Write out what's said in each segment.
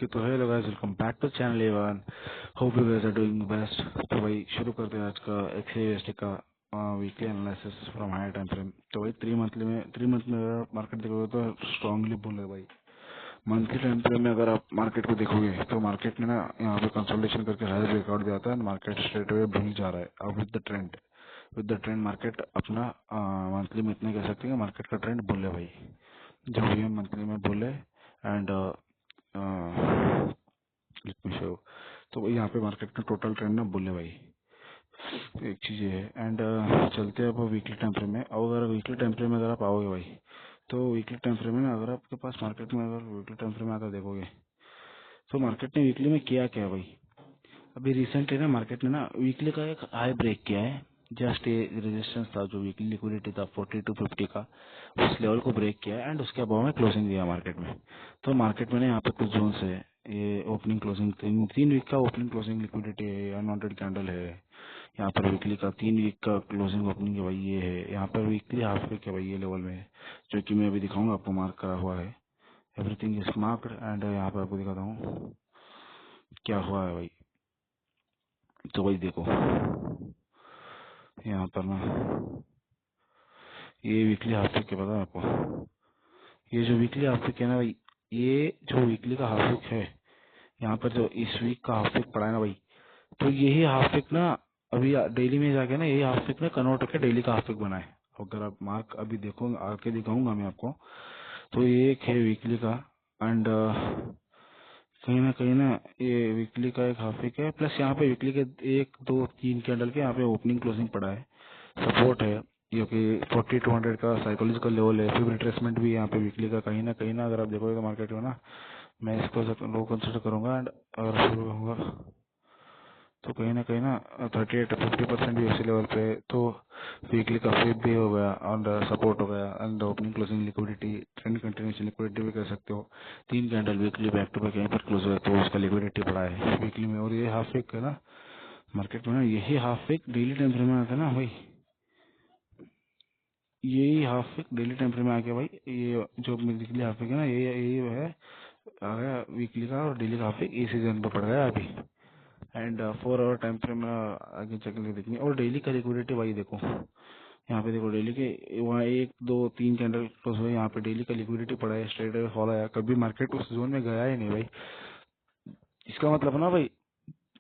Okay तो hello guys, welcome back to channel एवन। Hope you guys are doing best. तो भाई शुरू करते हैं आज का एक्सएसटी का weekly analysis from higher time frame. तो भाई 3 मंथ में अगर मार्केट देखोगे तो स्ट्रांगली बुल है भाई। मंथली टाइम फ्रेम में अगर आप मार्केट को देखोगे तो मार्केट ने ना यहाँ पे कंसोलिडेशन करके हायर ब्रेकआउट दिया था and market straight away bull जा रहा है। अब विद द ट्रेंड मार्केट अपना मंथली में इतने कह सकते हैं मार्केट का ट्रेंड बुल है भाई। जो भी मंथली में बुल है एंड लेट मी शो। तो यहाँ पे मार्केट का टोटल ट्रेंड ना बुल है भाई। तो एक चीज ये है एंड चलते हैं अब वीकली टाइम फ्रेम में। और अगर वीकली टाइम फ्रेम में अगर आप आओगे भाई तो वीकली टाइम फ्रेम में अगर आपके पास मार्केट में अगर वीकली टाइम फ्रेम में आता देखोगे तो मार्केट ने वीकली में किया क्या भाई। अभी रिसेंटली ना मार्केट ने ना वीकली का एक हाई ब्रेक किया है। जस्ट ये रेजिस्टेंस था जो वीकली लिक्विडिटी था 40 to 50 का, उस लेवल को ब्रेक किया है एंड उसके अबाव में क्लोजिंग दिया मार्केट में। तो मार्केट में ना यहाँ पे कुछ जोन है, ये ओपनिंग क्लोजिंग 3 वीक का ओपनिंग क्लोजिंग लिक्विडिटी है, अनवांटेड कैंडल है। यहाँ पर वीकली का 3 वीक का क्लोजिंग ओपनिंग है भाई, ये है। यहाँ पर वीकली हाफ वीक है भाई, ये लेवल में है जो कि मैं अभी दिखाऊंगा आपको, मार्क करा हुआ है। एवरीथिंग इज मार्क्ड एंड यहाँ पर आपको दिखाता हूँ क्या हुआ है भाई। तो भाई देखो यहाँ पर ना ये वीकली हाफ वीक है, पता है आपको। ये जो वीकली हाफ वीक है ना भाई, ये जो वीकली का हाफ वीक है, यहाँ पर जो इस वीक का हाफ वीक पड़ा है ना भाई, तो यही हाफ वीक ना अभी डेली में जाके ना यही हाफ वीक ना कन्वर्ट होकर डेली का हाफ वीक बना है। अगर आप मार्क अभी देखो आके दिखाऊंगा मैं आपको। तो ये एक है वीकली का एंड कहीं ना ये वीकली का एक हाफ वीक है, प्लस यहाँ पे वीकली के 1 2 3 कैंडल के यहाँ पे ओपनिंग क्लोजिंग पड़ा है, सपोर्ट है जो कि 4200 का साइकोलॉजिकल लेवल है। फिर रिट्रेसमेंट भी यहाँ पे वीकली का कहीं ना अगर आप देखोगे तो मार्केट में ना मैं इसको लो कंसिडर करूंगा एंड अगर शुरू होगा तो कहीं ना 38 to 50% भी उसी लेवल पे है। तो वीकली का फ्लिप भी हो गया और सपोर्ट हो गया and opening closing liquidity trend continuation liquidity भी कह सकते हो। 3 candle weekly back to back यहीं पर क्लोज हुआ तो उसका लिक्विडिटी बढ़ा है वीकली में। और ये हाफ वीक है ना मार्केट में ना, यही half wick daily time frame में आता है ना भाई, यही half wick daily time frame में आ गया भाई। ये जो वीकली हाफ वीक है ना, ये यही है आ गया वीकली का और डेली का हाफ वीक इसी सीजन पर पड़ गया अभी। एंड 4 आवर टाइम फ्रेम में आगे चल के देखनी। और डेली का लिक्विडिटी भाई देखो, यहाँ पे देखो डेली के वहाँ 1 2 3 कैंडल क्लोज हुए, यहाँ पे डेली का लिक्विडिटी पड़ा है, स्ट्रेट अवे फॉल आया, कभी मार्केट उस जोन में गया ही नहीं भाई। इसका मतलब ना भाई,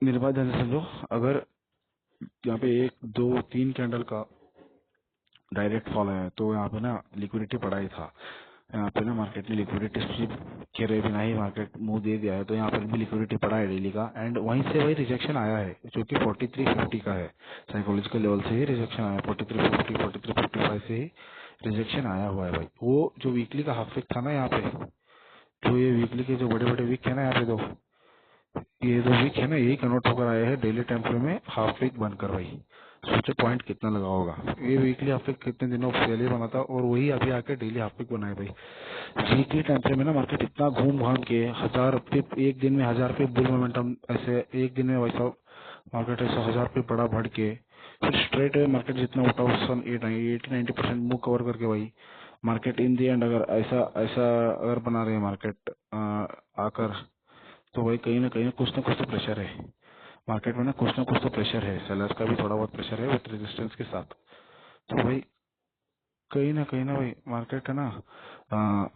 मेरे बात ध्यान से समझो, अगर यहाँ पे 1 2 3 कैंडल का डायरेक्ट फॉल है तो यहाँ पे ना लिक्विडिटी पड़ा ही था। यहाँ पे ना मार्केट ने लिक्विडिटी के रहे बिना ही मार्केट मुंह दे दिया है, तो यहाँ पर भी लिक्विडिटी पड़ा है डेली का एंड वहीं से भाई रिजेक्शन आया है जो कि 4350 का है। साइकोलॉजिकल लेवल से ही रिजेक्शन आया, 4350 4355 से ही रिजेक्शन आया हुआ है भाई। वो जो वीकली का हाफ वीक था ना यहाँ पे, जो ये वीकली के जो बड़े बड़े वीक है ना यहाँ पे ये दो वीक है ना, यही कन्वर्ट होकर आए हैं डेली टाइम फ्रेम में हाफ वीक बनकर भाई। सोचो पॉइंट कितना लगा होगा। ये वीकली हाफ वीक कितने दिनों पहले बना था और वही अभी आके डेली हाफ वीक बनाए भाई। वीकली टाइम फ्रेम में ना मार्केट इतना घूम घाम के 1000 पिप एक दिन में, 1000 पिप बुल मोमेंटम, ऐसे एक दिन में वैसा मार्केट ऐसा 1000 पिप बड़ा बढ़ के फिर स्ट्रेट मार्केट जितना उठा उस 80-90% मूव कवर करके भाई मार्केट इन दी एंड अगर ऐसा ऐसा अगर बना रहे हैं मार्केट आकर, तो भाई कहीं ना कुछ ना कुछ तो प्रेशर है मार्केट में ना, कुछ ना कुछ तो प्रेशर है। सेलर्स का भी थोड़ा बहुत प्रेशर है विद रेजिस्टेंस के साथ। तो भाई कहीं ना भाई मार्केट है ना आ,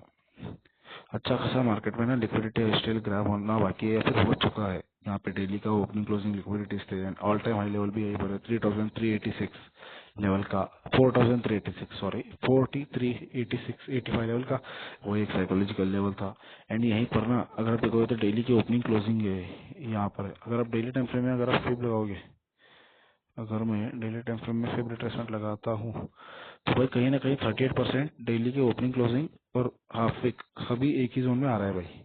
अच्छा खासा मार्केट में ना लिक्विडिटी स्टिल ग्रैब होना बाकी है या फिर हो चुका है। यहाँ पे डेली का opening closing liquidity stage all time high level भी यही पर है 3386 लेवल का, 4386 सॉरी 4386 85 लेवल का, वो एक साइकोलॉजिकल लेवल था। एंड यहीं पर ना अगर आप देखोगे तो डेली की ओपनिंग क्लोजिंग है यहाँ पर। अगर आप डेली टाइम फ्रेम में अगर आप फिब लगाओगे, अगर मैं डेली टाइम फ्रेम में फिब रिट्रेसमेंट लगाता हूँ तो भाई कहीं ना कहीं 38% डेली की ओपनिंग क्लोजिंग और हाफ वीक सभी एक ही जोन में आ रहा है भाई।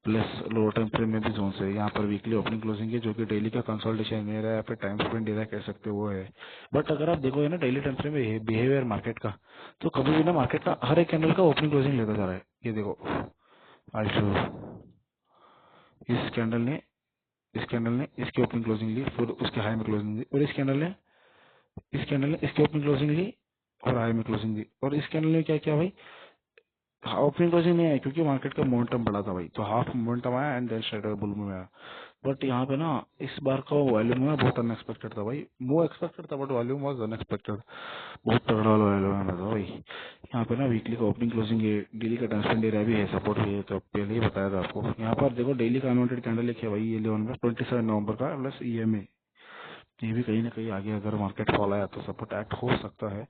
प्लस लोअर टाइम फ्रेम में भी जोन है, यहाँ पर वीकली ओपनिंग क्लोजिंग है जो कि डेली का कंसोलिडेशन नहीं रहा है या फिर टाइम स्पेंड एरिया कह सकते हो वो है। बट अगर आप देखोगे ना डेली टाइम फ्रेम में बिहेवियर मार्केट का, तो कभी भी ना मार्केट का हर एक कैंडल का ओपनिंग क्लोजिंग लेता जा रहा है। ये देखो आई शो, इस कैंडल ने इसकी ओपनिंग क्लोजिंग ली, फिर उसके हाई में क्लोजिंग ली, और इस कैंडल ने इसकी ओपनिंग क्लोजिंग ली और हाई में क्लोजिंग दी। और इस कैंडल ने क्या किया भाई, ओपनिंग क्लोजिंग नहीं है क्योंकि मार्केट का मोमेंटम बढ़ा था भाई, तो हाफ मोमेंटम आया एंड देन स्ट्रेट बुल में आया। बट यहाँ पे ना इस बार का वॉल्यूम ना बहुत अनएक्सपेक्टेड था भाई, वो एक्सपेक्टेड था बट वॉल्यूम वाज अनएक्सपेक्टेड, बहुत तगड़ा वाला वॉल्यूम आया था भाई। यहाँ पे ना वीकली का ओपनिंग क्लोजिंग डेली का ट्रांसपेरेंट एरिया भी है, सपोर्ट भी है, तो पहले ही बताया था आपको। यहाँ पर देखो डेली का अनवांटेड कैंडल लिखे भाई, ये लेवन में 27 नवंबर का प्लस EMA, ये भी कहीं ना कहीं आगे अगर मार्केट फॉल आया तो सपोर्ट एक्ट हो सकता है।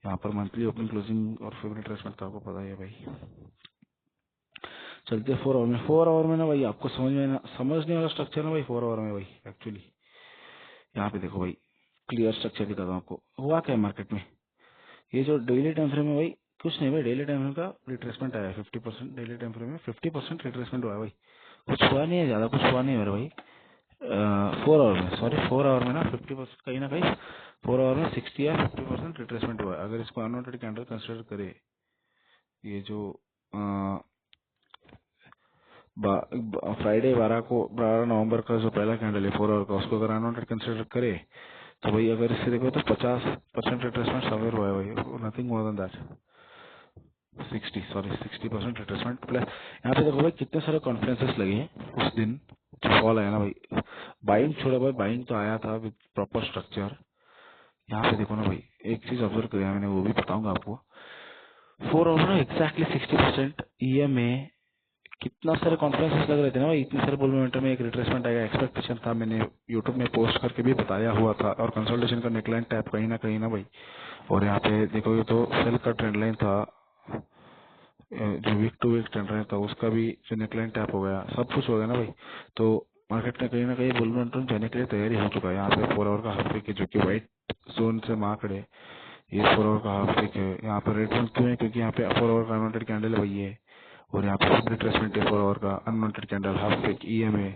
यहाँ पर मंथली ओपनिंग क्लोजिंग और फेवरेट ट्रेसमेंट तो आपको पता ही है भाई। चलते 4 आवर में, 4 आवर में ना भाई आपको समझने वाला स्ट्रक्चर ना भाई 4 आवर में भाई एक्चुअली। यहाँ पे देखो भाई क्लियर स्ट्रक्चर दिखाता हूँ आपको, हुआ क्या है मार्केट में। ये जो डेली टाइम फ्रेम है भाई, कुछ नहीं भाई, डेली टाइम फ्रेम का रिट्रेसमेंट आया है 50%, डेली टाइम फ्रेम में 50% रिट्रेसमेंट हुआ है भाई, कुछ हुआ नहीं है, ज्यादा कुछ हुआ नहीं है मेरे भाई। 4 आवर में, सॉरी 4 आवर में ना 50% कहीं ना कहीं 4 आवर में 60 या 50% रिट्रेसमेंट हुआ है। अगर इसको अनवांटेड कैंडल कंसिडर करे, ये जो फ्राइडे 12 नवंबर का जो पहला कैंडल है 4 आवर का, उसको अगर अनवांटेड कंसिडर करे तो भाई अगर इससे देखो तो 50% रिट्रेसमेंट सवेयर हुआ है भाई, nothing more than that. 60% retracement plus यहाँ पे देखो भाई कितने सारे कॉन्फ्रेंसेस लगे हैं उस दिन जो फॉल आया ना भाई। बाइंग छोड़ो भाई, बाइंग तो आया था विद प्रॉपर स्ट्रक्चर। यहाँ पे देखो ना भाई, एक चीज ऑब्जर्व किया मैंने, वो भी बताऊंगा आपको। 4 आवर ना एक्जैक्टली 60% EMA, कितना सारे कॉन्फ्रेंसेस लग रहे थे ना भाई, इतने सारे बुल मोमेंटम में एक रिट्रेसमेंट आएगा, एक्सपेक्टेशन था, मैंने यूट्यूब में पोस्ट करके भी बताया हुआ था। और कंसल्टेशन का नेकलाइन टैप कहीं ना भाई, और यहाँ पे देखोगे तो सेल का ट्रेंड लाइन था, जो week to week trend line था उसका भी जो नेकलाइन टैप हो गया, सब कुछ हो गया ना भाई। तो मार्केट में कहीं ना कहीं बुल मोमेंटम जाने के लिए तैयारी हो चुका है। यहाँ पे 4 आवर का हाफ वीक है जो कि व्हाइट जोन से मार्क है, ये 4 आवर का हाफ वीक है। यहाँ पे रेड जोन क्यों है, क्योंकि यहाँ पे 4 आवर का अनवांटेड कैंडल है वही है, और यहाँ पे रिट्रेसमेंट है 4 आवर का, unwanted candle, half wick, EMA,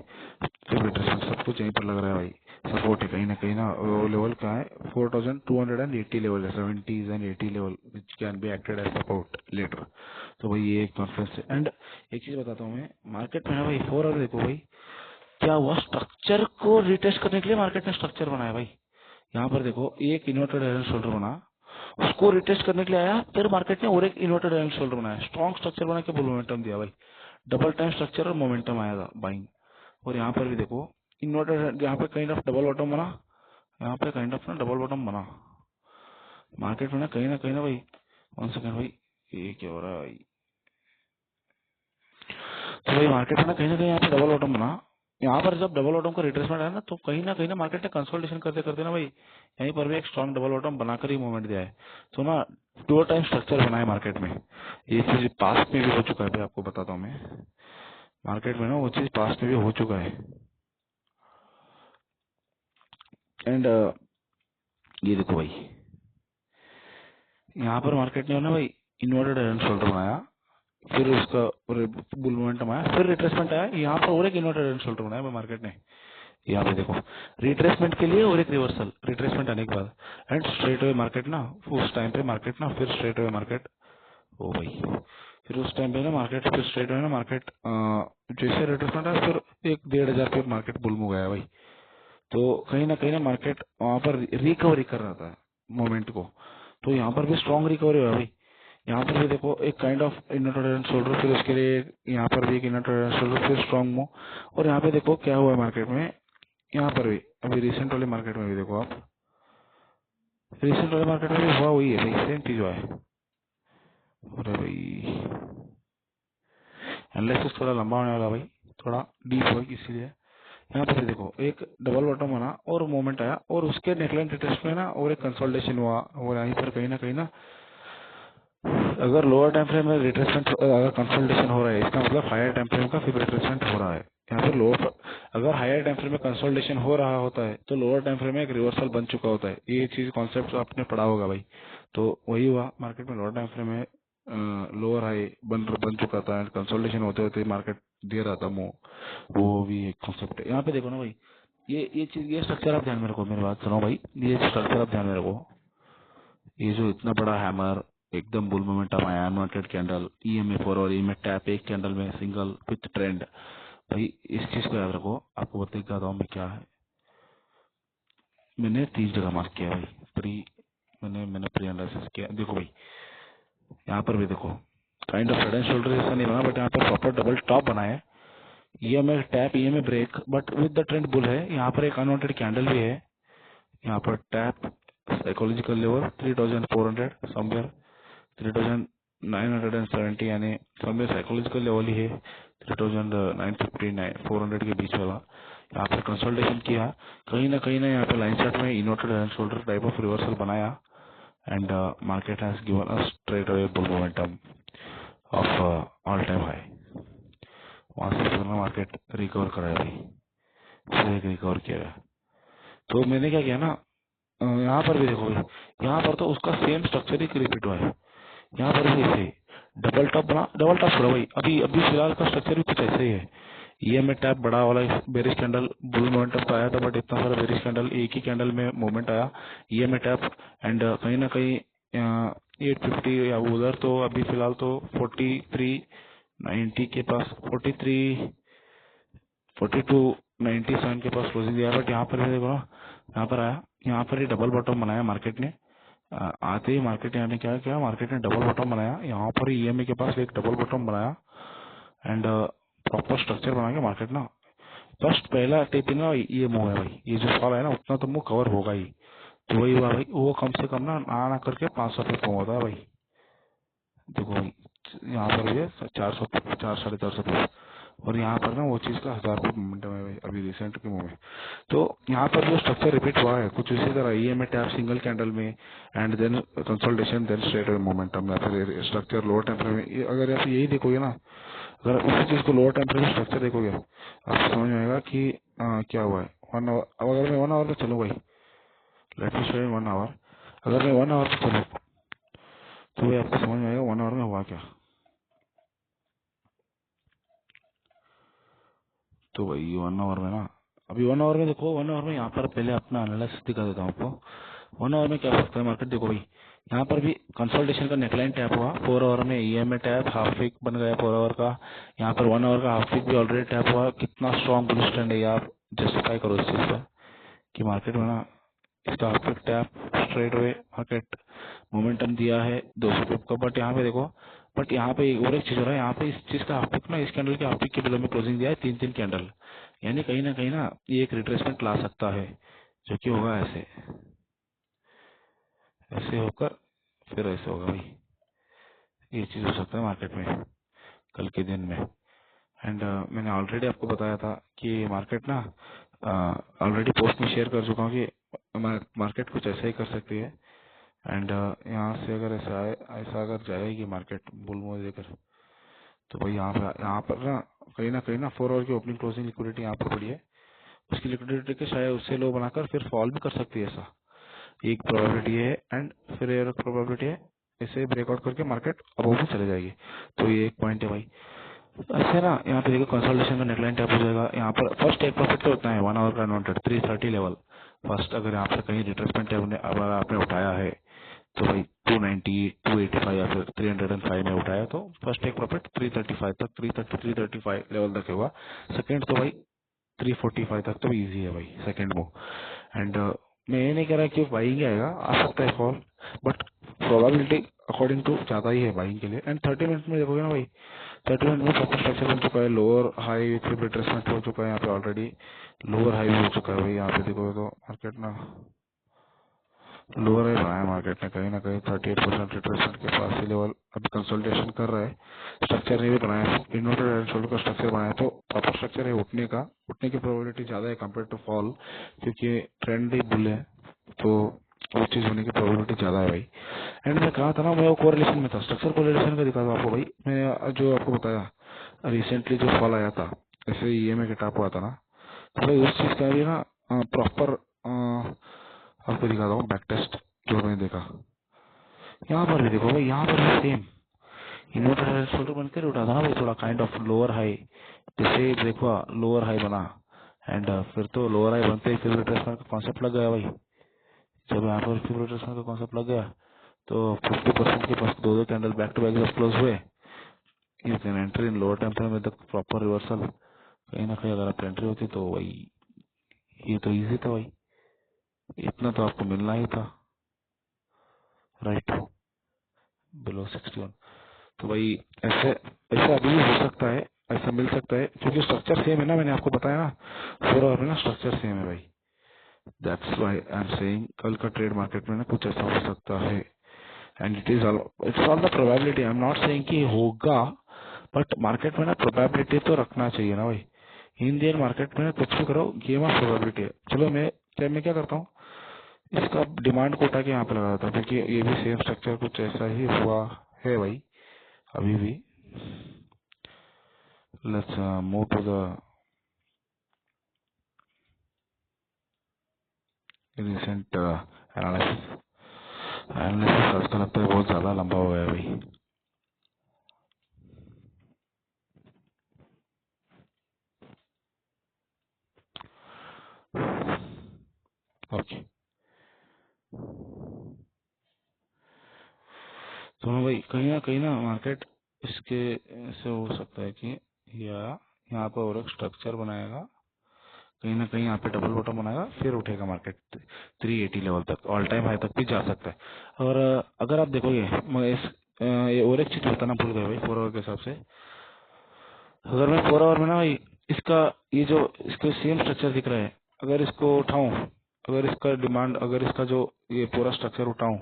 सब रिट्रेसमेंट, सब कुछ यहीं पर लग रहा है भाई। सपोर्ट है कहीं ना वो लेवल का है 4280 लेवल है, 70s and 80 level which can be acted as support later. तो भाई ये एक कॉन्फ्रेंस है। एंड एक चीज बताता हूँ मैं, मार्केट में है भाई 4 आवर देखो भाई क्या हुआ, स्ट्रक्चर को रिटेस्ट करने के लिए मार्केट ने स्ट्रक्चर बनाया भाई। यहाँ पर देखो एक इन्वर्टेड हेड एंड शोल्डर बना, उसको रिटेस्ट करने के लिए आया, फिर मार्केट ने और एक इन्वर्टेड हेड एंड शोल्डर बनाया, स्ट्रॉन्ग स्ट्रक्चर बना के बुल मोमेंटम दिया भाई, डबल टाइम स्ट्रक्चर और मोमेंटम आया था बाइंग। और यहाँ पर भी देखो इन्वर्टेड, यहाँ पे काइंड ऑफ डबल बॉटम बना, यहाँ पे काइंड ऑफ ना डबल बॉटम बना मार्केट में ना कहीं ना भाई। 1 सेकंड भाई, ये क्या हो रहा है भाई। तो भाई मार्केट में ना कहीं यहाँ पे डबल बॉटम बना, यहाँ पर जब डबल बॉटम का रिट्रेसमेंट आया ना तो कहीं ना मार्केट ने कंसोलिडेशन करते करते ना भाई यहीं पर भी एक स्ट्रॉन्ग डबल बॉटम बनाकर ही मूवमेंट दिया है। तो ना 2 टाइम स्ट्रक्चर बना है मार्केट में, ये चीज पास्ट में भी हो चुका है भाई, आपको बताता हूँ मैं, मार्केट में ना वो चीज पास्ट में भी हो चुका है। एंड ये देखो भाई यहाँ पर मार्केट ने ना भाई इन्वर्टेड हेड एंड शोल्डर बनाया, फिर उसका बुल मोमेंटम आया, फिर रिट्रेसमेंट आया, यहाँ पर और एक इन्वर्टेड हेड एंड शोल्डर बनाया भाई मार्केट ने। यहाँ पे देखो रिट्रेसमेंट के लिए और एक रिवर्सल, रिट्रेसमेंट आने के बाद एंड स्ट्रेट अवे मार्केट ना, उस टाइम पे मार्केट ना फिर स्ट्रेट अवे मार्केट, ओ भाई फिर उस टाइम पे ना मार्केट फिर स्ट्रेट अवे ना मार्केट जैसे रिट्रेसमेंट आया फिर 1-1.5 पे मार्केट बुल में गया भाई। तो कहीं ना मार्केट वहाँ पर रिकवरी कर रहा था मोमेंट को, तो यहाँ पर भी स्ट्रॉन्ग रिकवरी हुआ भाई। यहाँ पर भी देखो एक काइंड ऑफ इनर शोल्डर, फिर उसके लिए यहाँ पर भी एक इनर शोल्डर, फिर स्ट्रॉन्ग मूव, और यहाँ पे देखो क्या हुआ मार्केट में, यहाँ पर भी अभी रिसेंट वाले मार्केट में भी देखो आप, रिसेंट वाले मार्केट में भी हुआ वही है भाई, सेम चीज हुआ है। अरे भाई एनालिसिस थोड़ा लंबा होने वाला भाई, थोड़ा डीप हो इसीलिए। यहाँ पर देखो एक डबल बॉटम बना और मूवमेंट आया, और उसके नेकलाइन टेस्ट में ना और एक कंसोलिडेशन हुआ, और यहीं पर कहीं ना अगर लोअर टाइम फ्रेम में रिट्रेसमेंट, अगर कंसोलिडेशन हो रहा है इसका मतलब हायर टाइम फ्रेम का फिर रिट्रेसमेंट हो रहा है। यहाँ पर लोअर, अगर हायर टाइम फ्रेम में कंसोलिडेशन हो रहा होता है तो लोअर टाइम फ्रेम में एक रिवर्सल बन चुका होता है, ये चीज कॉन्सेप्ट आपने पढ़ा होगा भाई। तो वही हुआ मार्केट में, लोअर टाइम फ्रेम में लोअर हाई बन चुका था एंड कंसोलिडेशन होते होते मार्केट दे रहा था मूव, वो भी एक कॉन्सेप्ट है। यहाँ पे देखो ना भाई, ये चीज, ये स्ट्रक्चर आप ध्यान में रखो, मेरी बात सुनो भाई, ये स्ट्रक्चर आप ध्यान में रखो। ये जो इतना बड़ा हैमर, एकदम बुल मोमेंटम आया, अनवांटेड कैंडल, EMA 4 और EMA टैप, एक कैंडल में सिंगल विथ ट्रेंड, भाई इस चीज को याद रखो। आपको बताता हूँ मैं क्या है, मैंने 3 जगह मार्क किया भाई, मैंने प्री एनालिसिस किया। देखो भाई यहाँ पर भी देखो kind of head and shoulder जैसा नहीं बना, बट यहाँ पर प्रॉपर डबल टॉप बना है। ये में टैप, ये में break, but with the trend bull है। यहाँ पर एक अनवांटेड कैंडल भी है। यहाँ पर टैप साइकोलॉजिकल लेवल 3400 समवेयर 3970, यानी समवेयर साइकोलॉजिकल लेवल ही है 3950 400 के बीच वाला। यहाँ पर कंसल्टेशन किया, कहीं ना यहाँ पे लाइन चार्ट में inverted head and shoulder type of reversal बनाया, and market has given us straight away bull momentum of all time high. वहां से फिर मार्केट रिकवर कराया भाई, फिर एक रिकवर किया गया। तो मैंने क्या किया ना, यहाँ पर भी देखो भाई, यहाँ पर तो उसका सेम स्ट्रक्चर ही रिपीट हुआ है। यहाँ पर भी ऐसे डबल टॉप बना, डबल टॉप छोड़ा भाई, अभी अभी फिलहाल का स्ट्रक्चर भी कुछ ऐसे ही है। ये में टैप बड़ा वाला बेरिश कैंडल बुल मोमेंटम का आया था, बट इतना सारा बेरिश कैंडल एक ही कैंडल में मूवमेंट आया। ये में टैप एंड कहीं ना कहीं 850 या उधर तो अभी फिलहाल तो 4390 के पास 4297 के पास क्लोजिंग दिया। बट यहाँ पर भी देखो ना, यहाँ पर आया, यहाँ पर ही डबल बॉटम बनाया मार्केट ने। आते ही मार्केट ने क्या किया, मार्केट ने डबल बॉटम बनाया। यहाँ पर ईएमए के पास एक डबल बॉटम बनाया एंड प्रॉपर स्ट्रक्चर बना के मार्केट ना फर्स्ट पहला टेप ना ये मूव है भाई, ये जो फॉल है ना उतना तो मूव कवर होगा ही। तो वही हुआ भाई, वो कम से कम ना आना करके 500 पे कम होता है भाई। देखो भाई यहाँ पर भी 400 450 पे, और यहाँ पर ना वो चीज का 1000 पे मोमेंटम है भाई अभी रिसेंट के मूव में। तो यहाँ पर जो स्ट्रक्चर रिपीट हुआ है कुछ इसी तरह, ये में टैप सिंगल कैंडल में and then consolidation then straight momentum, या फिर स्ट्रक्चर लोअर टेम्परेचर में। अगर आप यही देखोगे ना, अगर उसी चीज को लोअर टेम्परेचर स्ट्रक्चर देखोगे आपको समझ में आएगा कि क्या हुआ है। 1 आवर, अब अगर मैं 1 आवर पे चलूँ भाई, let me show you 1 hour, अगर मैं 1 आवर पे चलूँ तो भाई आपको समझ में आएगा 1 आवर में हुआ क्या। तो भाई 1 आवर में ना, अभी 1 आवर में देखो, 1 आवर में यहाँ पर पहले अपना एनालिसिस दिखा देता हूँ आपको। 1 आवर में क्या सकता है मार्केट, देखो भाई यहाँ पर भी कंसोलिडेशन का नेकलाइन टैप हुआ। 4 आवर में ईएमए टैप हाफ वीक बन गया 4 आवर का। यहाँ पर 1 आवर का हाफ वीक भी ऑलरेडी टैप हुआ। कितना स्ट्रॉन्ग बुलिश ट्रेंड है, आप जस्टिफाई करो इस चीज का कि मार्केट में ना इसका half wick tap straight way market momentum दिया है 200 पिप का। बट यहाँ पे देखो, बट यहाँ पे और एक चीज हो रहा है, यहाँ पे इस चीज का हाफ वीक ना, इस कैंडल के हाफ वीक के बिलो में क्लोजिंग दिया है 3-3 कैंडल, यानी कहीं ना ये एक रिट्रेसमेंट ला सकता है, जो कि होगा ऐसे ऐसे होकर फिर ऐसे होगा भाई। ये चीज हो सकता है मार्केट में कल के दिन में। एंड मैंने ऑलरेडी आपको बताया था कि मार्केट ना ऑलरेडी पोस्ट में शेयर कर चुका हूँ कि मार्केट कुछ ऐसा ही कर सकती है। एंड यहाँ से अगर ऐसा अगर जाएगी मार्केट बुल मूव देकर, तो भाई यहाँ पर ना कहीं ना 4 आवर की ओपनिंग क्लोजिंग लिक्विडिटी यहाँ पर पड़ी है, उसकी लिक्विडिटी के शायद उससे लो बनाकर फिर फॉल भी कर सकती है, ऐसा एक प्रोबेबिलिटी है। एंड फिर एक प्रोबेबिलिटी है इसे ब्रेकआउट करके मार्केट अब भी चले जाएगी। तो ये एक पॉइंट है भाई। ऐसे ना यहाँ पे देखो कंसोलिडेशन का नेकलाइन टैप हो जाएगा। यहाँ पर फर्स्ट एक प्रॉफिट तो उतना है 1 आवर का अनवांटेड 330 लेवल फर्स्ट। अगर यहाँ पे कहीं रिट्रेसमेंट अगर आपने उठाया है तो भाई 290 285 या फिर 305 में उठाया तो फर्स्ट एक प्रॉफिट 335 तक 335 लेवल तक होगा। सेकंड तो भाई 345 तक तो इजी है भाई सेकंड मूव। एंड मैं ये नहीं कह रहा कि बाइंग आएगा, आ सकता है fall, but probability according to ज्यादा ही है बाइंग के लिए। एंड 30 मिनट में देखोगे ना भाई, 30 मिनट में प्रॉपर स्ट्रक्चर बन चुका है, लोअर हाई फिर रिट्रेसमेंट हो चुका है, यहाँ पे ऑलरेडी लोअर हाई भी हो चुका है भाई। यहाँ पे देखोगे तो मार्केट ना लोअर हाई बनाया मार्केट ने, कहीं ना कहीं 38% रिट्रेसमेंट के पास ही लेवल अभी कंसोलिडेशन कर रहा है। स्ट्रक्चर ने भी बनाया, इन्वर्टेड हेड एंड शोल्डर का स्ट्रक्चर बनाया, तो प्रॉपर स्ट्रक्चर है उठने का, उठने की प्रोबेबिलिटी ज्यादा है कम्पेयर टू फॉल, क्योंकि ट्रेंड ही बुल है, तो वो चीज होने की प्रोबेबिलिटी ज्यादा है भाई। एंड मैं कहा था ना, मैं वो कोरिलेशन में था, स्ट्रक्चर कोरिलेशन का दिखा था आपको भाई। मैं जो आपको बताया रिसेंटली जो फॉल आया था, ऐसे ईएमए के टॉप हुआ था ना, तो भाई उस चीज का भी ना प्रॉपर आपको दिखाता हूँ बैक टेस्ट जो मैंने देखा। यहाँ पर भी देखो भाई, यहाँ पर भी सेम इन्वर्टर शोल्डर बनकर उठा था ना भाई, थोड़ा काइंड ऑफ लोअर हाई, जैसे देखो लोअर हाई बना एंड फिर तो लोअर हाई बनते ही फिर रिट्रेसमेंट का कॉन्सेप्ट लग गया भाई। जब यहाँ पर फिर रिट्रेसमेंट का कॉन्सेप्ट लग गया तो 50% के पास दो कैंडल बैक टू बैक जब क्लोज हुए, you can entry in lower temperature में द प्रॉपर रिवर्सल। कहीं ना कहीं अगर आप एंट्री होती तो भाई ये तो इजी था भाई, इतना तो आपको मिलना ही था राइट बिलो 61। तो भाई ऐसे ऐसा अभी भी हो सकता है, ऐसा मिल सकता है क्योंकि स्ट्रक्चर सेम है ना, मैंने आपको बताया ना 4 आवर में ना स्ट्रक्चर सेम है भाई। That's why I am saying कल का ट्रेड मार्केट में ना कुछ ऐसा हो सकता है। And it's all the probability, I am not saying कि होगा, बट मार्केट में ना प्रोबेबिलिटी तो रखना चाहिए ना भाई। इंडियन मार्केट में ना कुछ भी करो, गेम ऑफ प्रोबेबिलिटी है। चलो मैं क्या करता हूँ, इसका डिमांड को उठा के यहाँ पे लगा देता हूँ क्योंकि ये भी सेम स्ट्रक्चर कुछ ऐसा ही हुआ है भाई अभी भी। Let's move to the recent analysis. Analysis आज का लगता है बहुत ज्यादा लंबा हो गया है भाई। ओके तो ना भाई कहीं ना मार्केट इसके से हो सकता है कि या यहाँ पर और एक स्ट्रक्चर बनाएगा, कहीं ना कहीं यहाँ पे डबल बॉटम बनाएगा, फिर उठेगा मार्केट 380 लेवल तक, ऑल टाइम हाई तक भी जा सकता है। और अगर आप देखोगे मैं ये और एक चीज बताना भूल गया भाई 4 आवर के हिसाब से। अगर मैं 4 आवर में ना भाई इसका ये जो इसके सेम स्ट्रक्चर दिख रहा है, अगर इसको उठाऊं, अगर इसका डिमांड, अगर इसका जो ये पूरा स्ट्रक्चर उठाऊं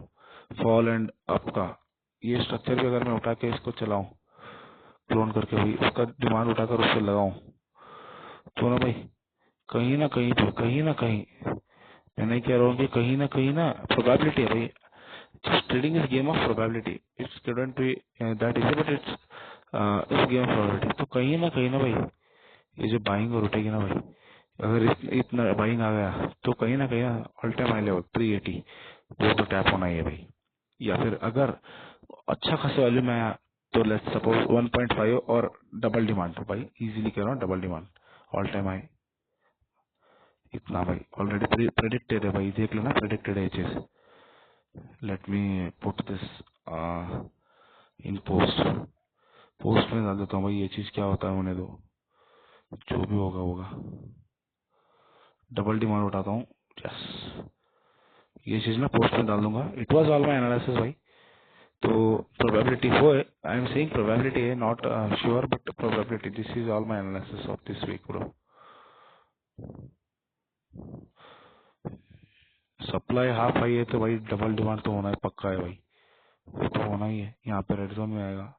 फॉल एंड अप का, ये स्ट्रक्चर भी अगर मैं उठा के इसको चलाऊं क्लोन करके भाई, उसका डिमांड उठाकर उससे लगाऊं, तो ना भाई कहीं ना कहीं मैं नहीं कह रहा हूँ कि कहीं ना प्रोबेबिलिटी है भाई। Trading is game of probability, it's couldn't be that easy, but it's game of probability. तो कहीं ना भाई ये जो बाइंग और उठेगी ना भाई, अगर इतना बाइंग आ गया तो कहीं ना ऑल टाइम हाई लेवल 380 वो तो टैप होना ही है भाई। या फिर अगर अच्छा खासा वैल्यू में आया तो लेट्स सपोज 1.5 और डबल डिमांड, तो भाई इजीली कह रहा हूँ double demand all time high इतना भाई ऑलरेडी प्रेडिक्टेड है भाई, देख लो ना प्रेडिक्टेड है ये चीज। Let me put this in post, post में डाल देता हूँ भाई ये चीज क्या होता है, होने दो, जो भी होगा होगा। डबल डिमांड उठाता हूँ, यस ये चीज ना पोस्ट में डाल दूंगा। It was all my analysis भाई। तो प्रोबेबिलिटी हो, आई एम सेइंग प्रोबेबिलिटी है, not sure but probability, this is all my analysis of this week bro. Supply half आई है तो भाई डबल डिमांड तो होना है, पक्का है भाई, वो तो होना ही है। यहाँ पे रेड जोन में आएगा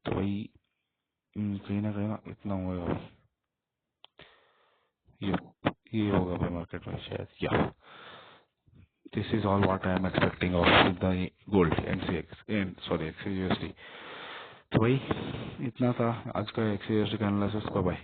तो भाई कहीं ना इतना होगा भाई, ये होगा भाई मार्केट में शायद। या this is all what I am expecting of the gold NCX sorry XUSD. तो भाई इतना था आज का एक्सयूएसडी का एनालिसिस का भाई।